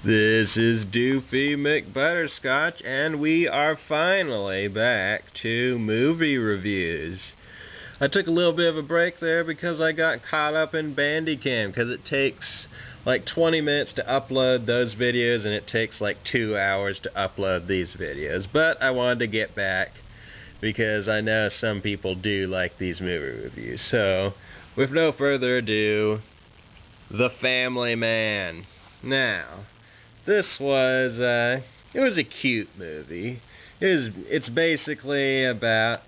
This is Doofy McButterscotch, and we are finally back to movie reviews. I took a little bit of a break there because I got caught up in Bandicam, because it takes like 20 minutes to upload those videos, and it takes like 2 hours to upload these videos. But I wanted to get back, because I know some people do like these movie reviews. So, with no further ado, The Family Man. Now, this was, it was a cute movie. It's basically about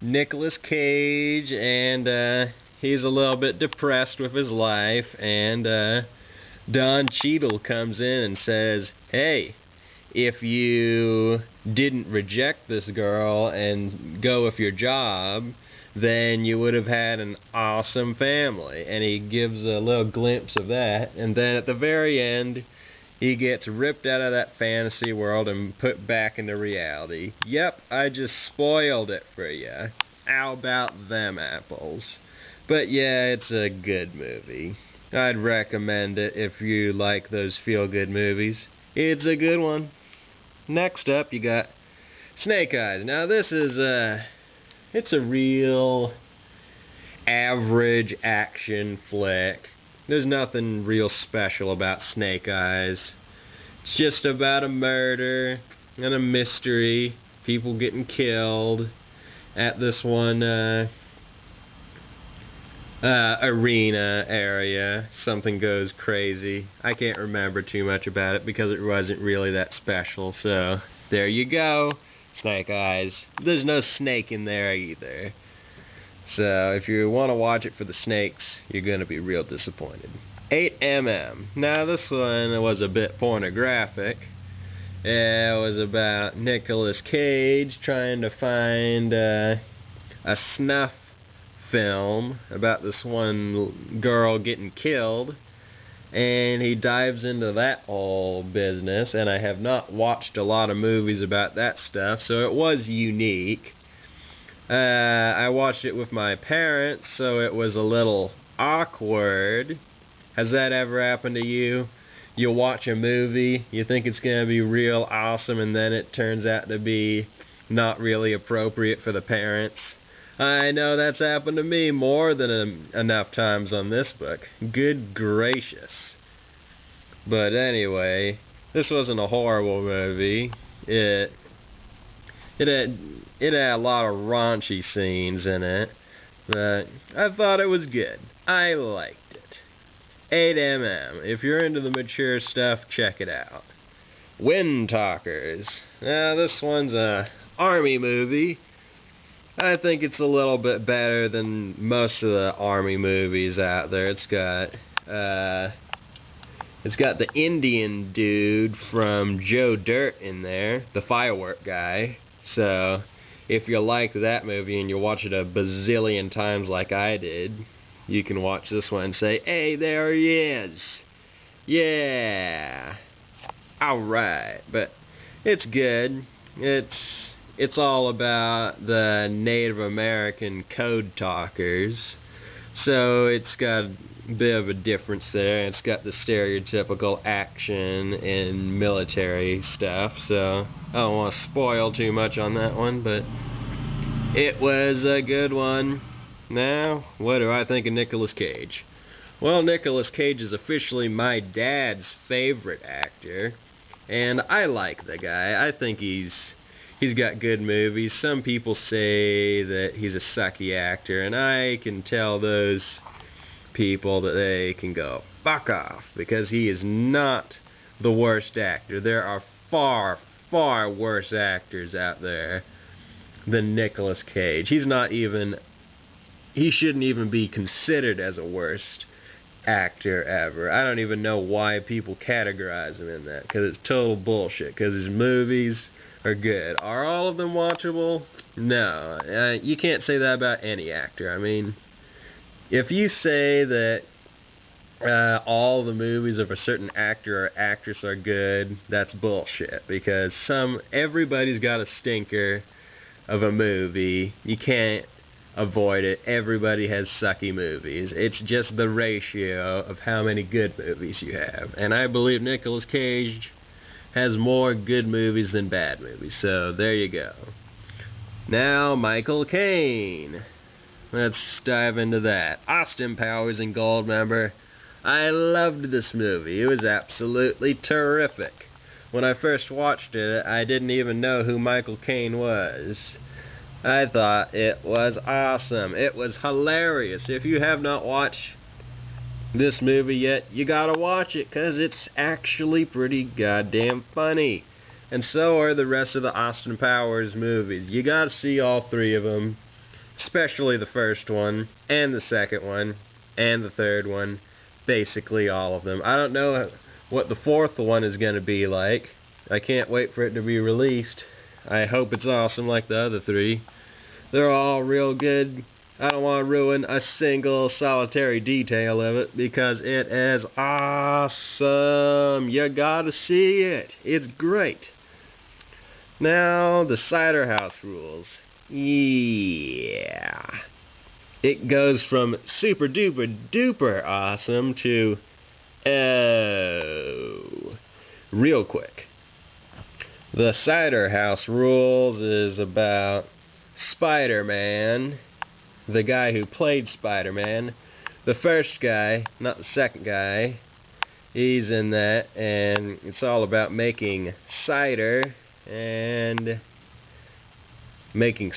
Nicolas Cage, and he's a little bit depressed with his life, and Don Cheadle comes in and says, hey, if you didn't reject this girl and go with your job, then you would have had an awesome family. And he gives a little glimpse of that, and then at the very end, he gets ripped out of that fantasy world and put back into reality. Yep, I just spoiled it for you. How about them apples? But yeah, it's a good movie. I'd recommend it if you like those feel-good movies. It's a good one. Next up, you got Snake Eyes. Now this is it's a real average action flick. There's nothing real special about Snake Eyes. It's just about a murder and a mystery. People getting killed at this one arena area. Something goes crazy. I can't remember too much about it because it wasn't really that special. So there you go. Snake Eyes. There's no snake in there either. So, if you want to watch it for the snakes, you're going to be real disappointed. 8mm. Now, this one was a bit pornographic. It was about Nicolas Cage trying to find a snuff film about this one girl getting killed. And he dives into that whole business. And I have not watched a lot of movies about that stuff, so it was unique. I watched it with my parents, so it was a little awkward. Has that ever happened to you? You watch a movie, you think it's going to be real awesome, and then it turns out to be not really appropriate for the parents. I know that's happened to me more than enough times on this book. Good gracious. But anyway, this wasn't a horrible movie. It had a lot of raunchy scenes in it, but I thought it was good. I liked it. 8mm. If you're into the mature stuff, check it out. Wind Talkers. Now, this one's a army movie. I think it's a little bit better than most of the army movies out there. It's got the Indian dude from Joe Dirt in there, the firework guy. So, if you like that movie and you watch it a bazillion times like I did, you can watch this one and say, hey, there he is. Yeah. Alright. But it's good. It's all about the Native American code talkers. So it's got a bit of a difference there. It's got the stereotypical action and military stuff. So I don't want to spoil too much on that one, but it was a good one. Now, what do I think of Nicolas Cage? Well, Nicolas Cage is officially my dad's favorite actor, and I like the guy. I think he's got good movies. Some people say that he's a sucky actor, and I can tell those people that they can go fuck off, because he is not the worst actor. There are far, far worse actors out there than Nicolas Cage. He shouldn't even be considered as a worst actor ever. I don't even know why people categorize him in that, because it's total bullshit, because his movies are good. Are all of them watchable? No. You can't say that about any actor. I mean, if you say that all the movies of a certain actor or actress are good, that's bullshit, because everybody's got a stinker of a movie. You can't avoid it. Everybody has sucky movies. It's just the ratio of how many good movies you have. And I believe Nicolas Cage has more good movies than bad movies. So there you go. Now, Michael Caine. Let's dive into that. Austin Powers and Goldmember. I loved this movie. It was absolutely terrific. When I first watched it, I didn't even know who Michael Caine was. I thought it was awesome. It was hilarious. If you have not watched this movie yet, you gotta watch it, because it's actually pretty goddamn funny. And so are the rest of the Austin Powers movies. You gotta see all three of them. Especially the first one, and the second one, and the third one. Basically all of them. I don't know what the fourth one is going to be like. I can't wait for it to be released. I hope it's awesome like the other three. They're all real good. I don't want to ruin a single solitary detail of it, because it is awesome. You gotta see it. It's great. Now, the Cider House Rules. Yeah. It goes from super duper duper awesome to oh, real quick. The Cider House Rules is about Spider-Man, the guy who played Spider-Man. The first guy, not the second guy. He's in that, and it's all about making cider and making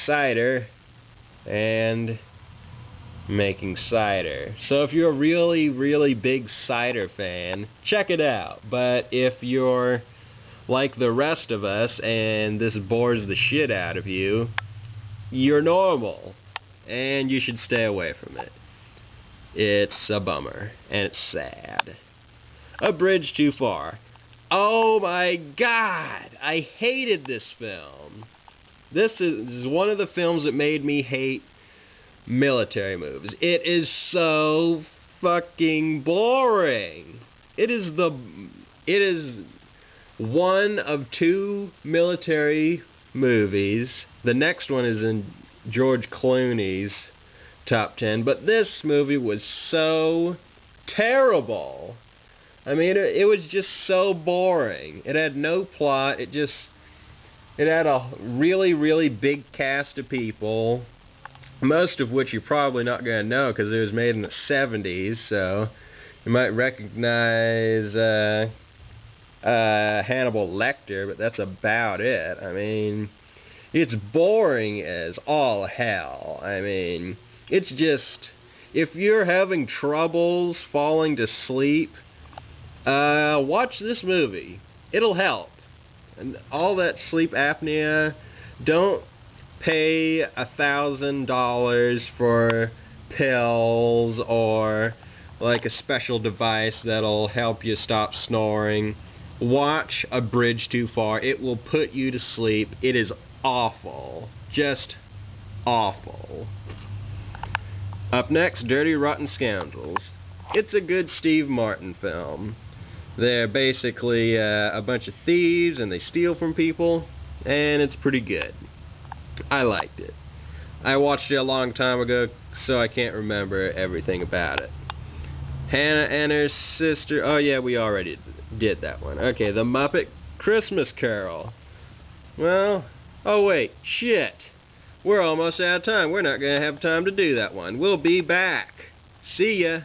cider. So if you're a really, really big cider fan, check it out. But if you're like the rest of us and this bores the shit out of you, you're normal, and you should stay away from it. It's a bummer, and it's sad. A Bridge Too Far. Oh my God! I hated this film. This is one of the films that made me hate military movies. It is so fucking boring. It is one of two military movies. The next one is in George Clooney's top 10, but this movie was so terrible. I mean, it was just so boring. It had no plot. It had a really, really big cast of people, most of which you're probably not going to know because it was made in the 70s, so you might recognize Hannibal Lecter, but that's about it. I mean, it's boring as all hell. I mean, it's just, if you're having troubles falling to sleep, watch this movie. It'll help. And all that sleep apnea, don't pay $1,000 for pills or like a special device that'll help you stop snoring. Watch A Bridge Too Far. It will put you to sleep. It is awful. Just awful. Up next, Dirty Rotten Scoundrels. It's a good Steve Martin film. They're basically a bunch of thieves and they steal from people, and it's pretty good. I liked it. I watched it a long time ago, so I can't remember everything about it. Hannah and her sister. Oh yeah, we already did that one. Okay, The Muppet Christmas Carol. Well, oh wait, shit. We're almost out of time. We're not going to have time to do that one. We'll be back. See ya.